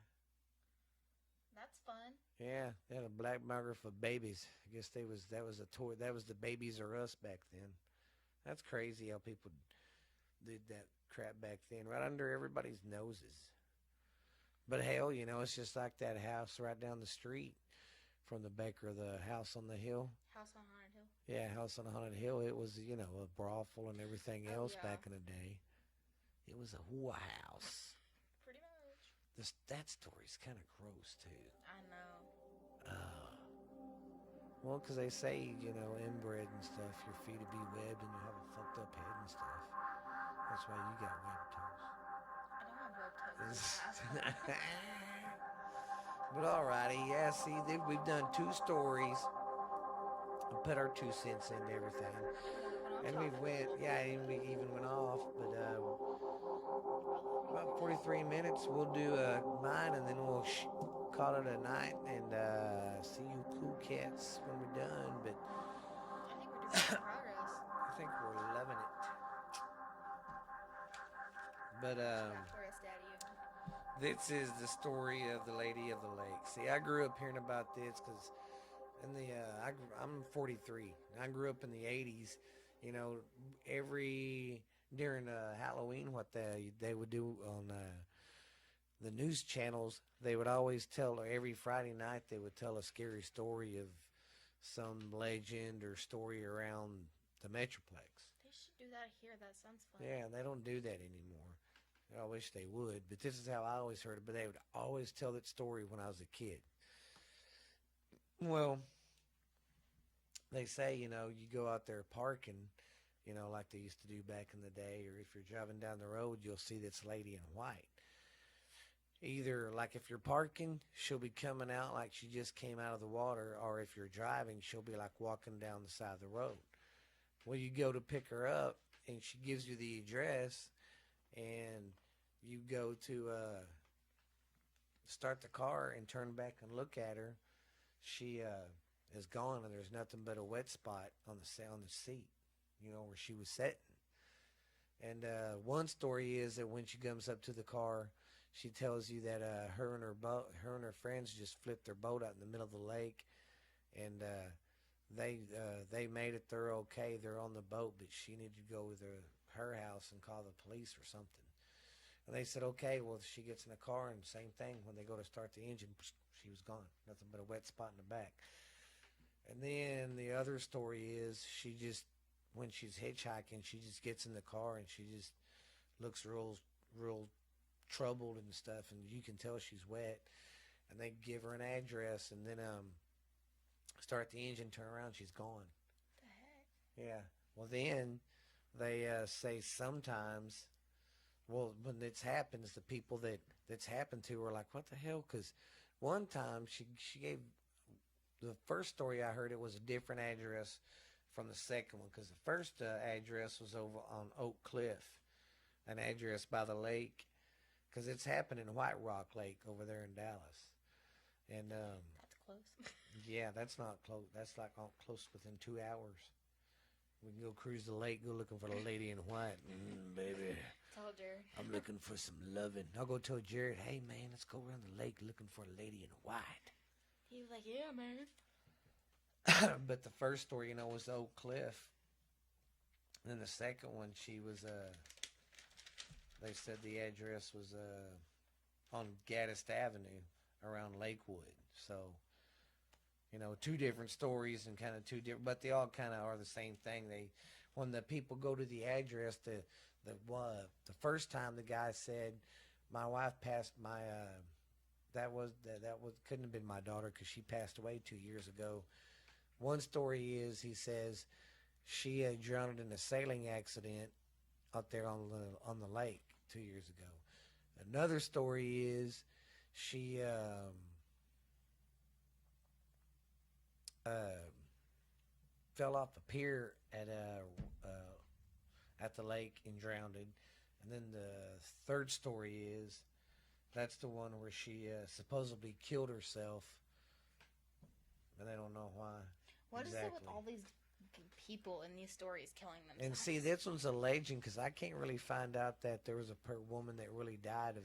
that's fun. Yeah, they had a black market for babies. I guess that was the Babies R Us back then. That's crazy how people did that crap back then, right under everybody's noses. But hell, it's just like that house right down the street from the Baker, the house on the hill. House on Haunted Hill. Yeah, house on a haunted hill. It was, a brothel and everything else yeah. back in the day. It was a whorehouse. Pretty much. That story's kind of gross, too. I know. Well, because they say, inbred and stuff, your feet will be webbed and you have a fucked up head and stuff. That's why you got webbed toes. I don't have webbed toes. But alrighty, yeah, see, we've done 2 stories and put our 2 cents into everything. And we even went off, but about 43 minutes, we'll do mine and then we'll call it a night and see you cool cats when we're done. But I think we're doing some progress. I think we're loving it. But Forest Daddy. this is the story of the Lady of the Lake. See, I grew up hearing about this because I'm 43. I grew up in the 80s. During Halloween, what they would do on the news channels, they would always tell, every Friday night, they would tell a scary story of some legend or story around the Metroplex. They should do that here. That sounds fun. Yeah, they don't do that anymore. I wish they would, but this is how I always heard it. But they would always tell that story when I was a kid. Well, they say, you go out there parking, like they used to do back in the day, or if you're driving down the road, you'll see this lady in white. Either, like, if you're parking, she'll be coming out like she just came out of the water, or if you're driving, she'll be, like, walking down the side of the road. Well, you go to pick her up, and she gives you the address, and you go to start the car and turn back and look at her. She is gone, and there's nothing but a wet spot on the seat, where she was sitting. And one story is that when she comes up to the car, she tells you that her and her friends just flipped their boat out in the middle of the lake, and they made it. They're okay. They're on the boat, but she needed to go to her house and call the police or something. And they said, okay. Well, she gets in the car, and same thing. When they go to start the engine, she was gone. Nothing but a wet spot in the back. And then the other story is when she's hitchhiking, she just gets in the car and she just looks real troubled and stuff, and you can tell she's wet. And they give her an address, and then start the engine, turn around, she's gone. What the heck? Yeah. Well, then they say sometimes. Well, when this happens, the people that's happened to are like, "What the hell?" Because one time she gave the first story I heard, it was a different address from the second one, because the first address was over on Oak Cliff, an address by the lake, because it's happened in White Rock Lake over there in Dallas. And That's close. yeah, that's not close. That's like close within 2 hours. We can go cruise the lake, go looking for the lady in white. Baby, Tell Jared. I'm looking for some loving. I'll go tell Jared, hey man, let's go around the lake looking for a lady in white. He was like, yeah, man. But the first story, was Oak Cliff. And then the second one, she was, they said the address was on Gaddis Avenue around Lakewood. So, two different stories and kind of two different, but they all kind of are the same thing. When the people go to the address, the first time the guy said, my wife passed my, that couldn't have been my daughter because she passed away 2 years ago. One story is, he says, she drowned in a sailing accident out there on the lake 2 years ago. Another story is she fell off a pier at the lake and drowned. And then the third story is, that's the one where she supposedly killed herself, and they don't know why. What exactly. is it with all these people in these stories killing themselves? And see, this one's a legend because I can't really find out that there was a woman that really died of,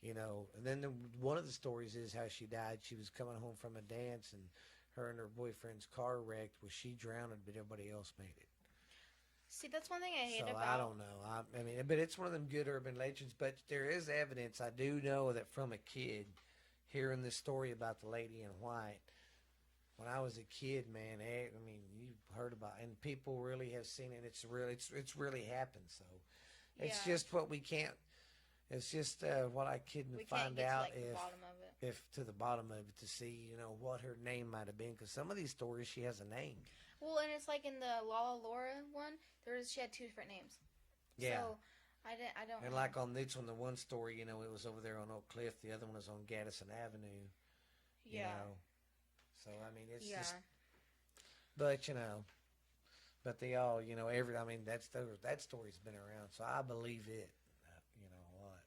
And then one of the stories is how she died. She was coming home from a dance, and her and her boyfriend's car wrecked. Well, she drowned, but everybody else made it. See, that's one thing I hate So about. I don't know. I mean, but it's one of them good urban legends. But there is evidence. I do know that from a kid, hearing this story about the lady in white. When I was a kid, man, I mean, you heard about it, and people really have seen it. It's really happened. So it's Yeah. just what we can't. It's just what I couldn't We can't find get out to, the bottom of it. if to the bottom of it to see what her name might have been, because some of these stories she has a name. Well, and it's like in the Lala Laura one, she had two different names. Yeah. So I don't. And like on this one, the one story, it was over there on Oak Cliff. The other one was on Gaddison Avenue. Yeah. So I mean, it's Yeah. just. But but they all, I mean, that story's been around, so I believe it. A lot.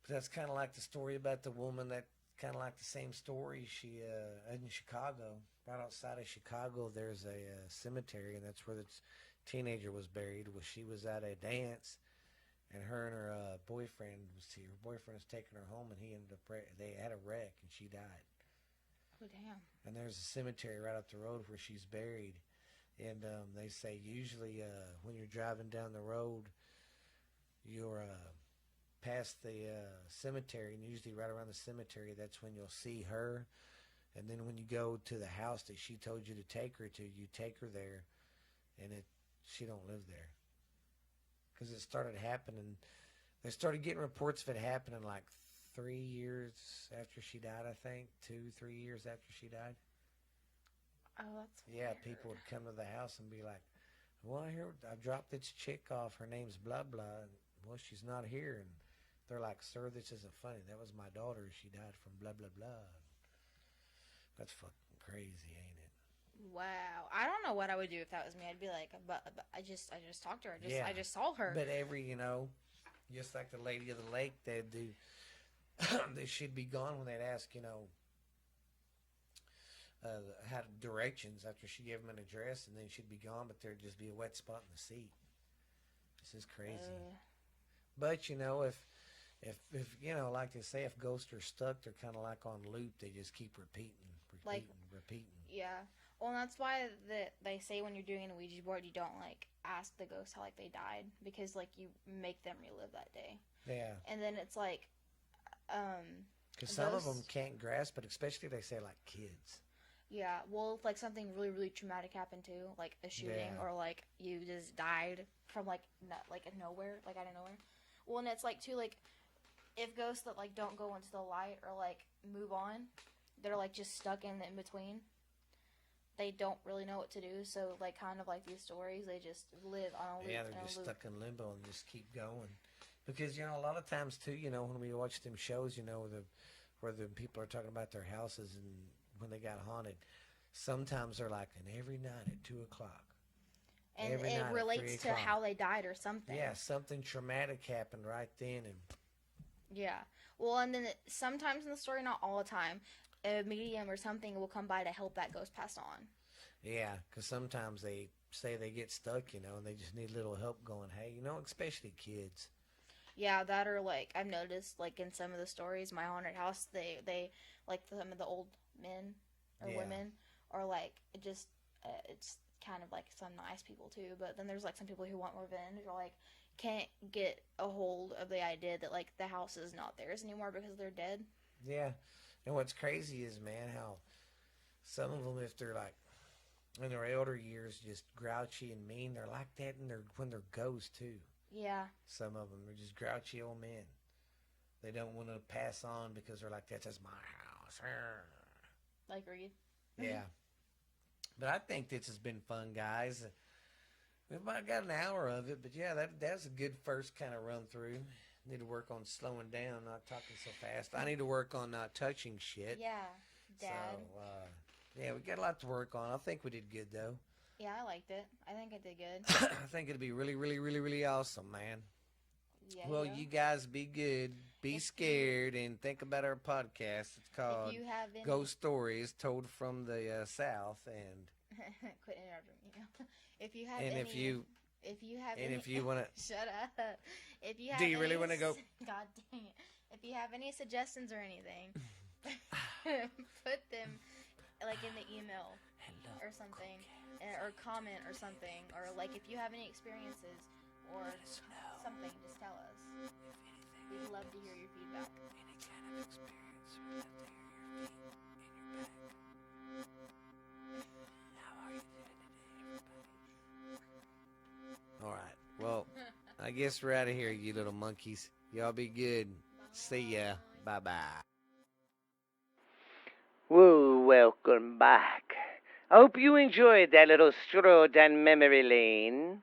But that's kind of like the story about the woman that kind of like the same story. She in Chicago, right outside of Chicago, there's a cemetery, and that's where the teenager was buried. Well, she was at a dance, and her boyfriend was here. Her boyfriend was taking her home, and he ended up they had a wreck, and she died. Oh damn. And there's a cemetery right up the road where she's buried. And they say usually when you're driving down the road, you're past the cemetery, and usually right around the cemetery, that's when you'll see her. And then when you go to the house that she told you to take her to, you take her there, and she don't live there. Because it started happening. They started getting reports of it happening like 3 years after she died, I think. 2-3 years after she died. Oh, that's Yeah, weird. people would come to the house and be like, well, I dropped this chick off. Her name's blah, blah. And, well, she's not here. And they're like, sir, this isn't funny. That was my daughter. She died from blah, blah, blah. That's fucking crazy, ain't it? Wow. I don't know what I would do if that was me. I'd be like, but I just talked to her. I just saw her. But just like the lady of the lake, they'd do, they should be gone when they'd ask, had directions after she gave them an address, and then she'd be gone, but there'd just be a wet spot in the seat. This is crazy. But if like they say, if ghosts are stuck, they're kind of like on loop. They just keep repeating. Yeah. Well, and that's why they say when you're doing a Ouija board, you don't ask the ghost how they died, because you make them relive that day. Yeah. And then it's because some of them can't grasp it, especially they say kids. Yeah, well, if something really, really traumatic happened too, like a shooting, or you just died from nowhere, out of nowhere. Well, and it's too, if ghosts that don't go into the light or move on, they're just stuck in between. they don't really know what to do. So like kind of like these stories, they just live on a loop. Yeah, they're just stuck in limbo and just keep going. Because, you know, a lot of times, too, you know, when we watch them shows, you know, where the people are talking about their houses and when they got haunted, sometimes they're like, and every night at 2 o'clock. And every it night at relates 3 to o'clock. how they died or something. Yeah, something traumatic happened right then. And Yeah. Well, and then sometimes in the story, not all the time, a medium or something will come by to help that ghost pass on. yeah, because sometimes they say they get stuck, you know, and they just need a little help going, hey, you know, especially kids. Yeah, that or like I've noticed like in some of the stories, my haunted house, they like some of the old men or Yeah. women are like it's kind of like some nice people too, but then there's like some people who want revenge or like can't get a hold of the idea that like the house is not theirs anymore because they're dead. Yeah. And what's crazy is, man, how some of them, if they're like in their elder years, just grouchy and mean, they're like that when they're ghosts too. Yeah. Some of them are just grouchy old men. They don't want to pass on because they're like, that's just my house. Like Reed. Yeah. But I think this has been fun, guys. We might got an hour of it, but yeah, that's a good first kind of run through. Need to work on slowing down, not talking so fast. I need to work on not touching shit. Yeah, Dad. So, yeah, we got a lot to work on. I think we did good, though. Yeah, I liked it. I think I did good. I think it'll be really, really, really, really awesome, man. Yeah. Well, yeah. you guys be good, be scared, and think about our podcast. It's called If you have any... Ghost Stories Told from the South, and Quit interrupting me. If you have and any... if you want to, Shut up. If you have do you really any want to go? God dang it. If you have any suggestions or anything, put them like in the email or something, or comment or something, or like if you have any experiences or something, just tell us. We'd love to hear your feedback. Any kind of experience, we'd love to hear your feet and your back. How are you doing today, everybody? All right. Well, I guess we're out of here, you little monkeys. Y'all be good. See ya. Bye-bye. Whoa, welcome back. I hope you enjoyed that little stroll down memory lane.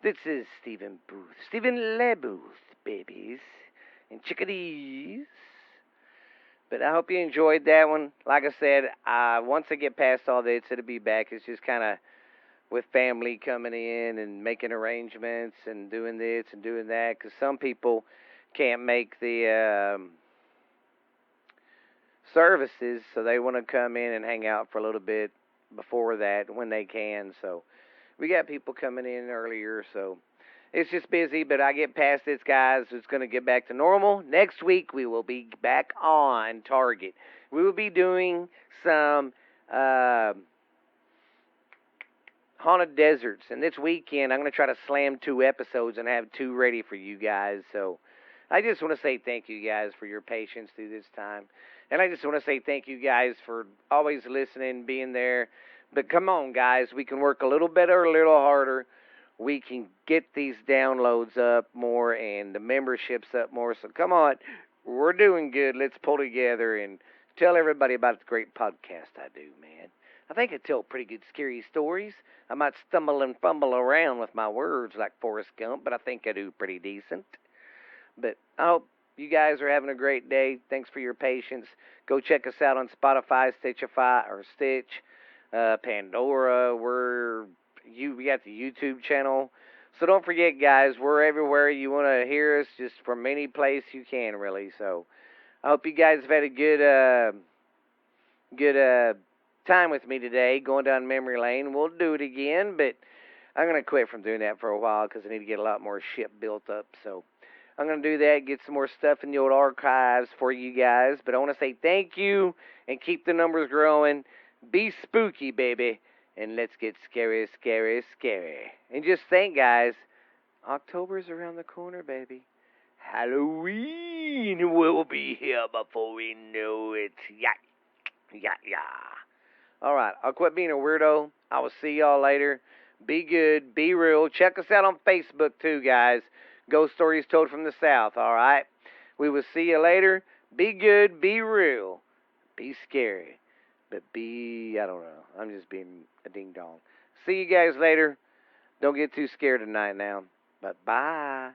This is Stephen Booth. Stephen LeBooth, babies and chickadees. But I hope you enjoyed that one. Like I said, once I get past all this, it'll be back. It's just kind of with family coming in and making arrangements and doing this and doing that. Because some people can't make the services, so they want to come in and hang out for a little bit before that when they can. So we got people coming in earlier, so it's just busy, but I get past this, guys. It's going to get back to normal. Next week, we will be back on target. We will be doing some haunted deserts, and this weekend, I'm going to try to slam 2 episodes and have 2 ready for you guys. So I just want to say thank you guys for your patience through this time. And I just want to say thank you guys for always listening, being there. But come on, guys. We can work a little better, a little harder. We can get these downloads up more and the memberships up more. So come on. We're doing good. Let's pull together and tell everybody about the great podcast I do, man. I think I tell pretty good scary stories. I might stumble and fumble around with my words like Forrest Gump, but I think I do pretty decent. But I hope you guys are having a great day. Thanks for your patience. Go check us out on Spotify, Stitch, Pandora. We got the YouTube channel. So don't forget, guys, we're everywhere you want to hear us, just from any place you can, really. So I hope you guys have had a good time with me today, going down memory lane. We'll do it again, but I'm going to quit from doing that for a while because I need to get a lot more shit built up. So I'm going to do that, get some more stuff in the old archives for you guys. But I want to say thank you and keep the numbers growing. Be spooky, baby. And let's get scary, scary, scary. And just think, guys, October's around the corner, baby. Halloween will be here before we know it. Yeah. All right, I'll quit being a weirdo. I will see y'all later. Be good, be real. Check us out on Facebook, too, guys. Ghost Stories Told from the South, all right? We will see you later. Be good, be real, be scary. But I don't know. I'm just being a ding dong. See you guys later. Don't get too scared tonight now. But bye.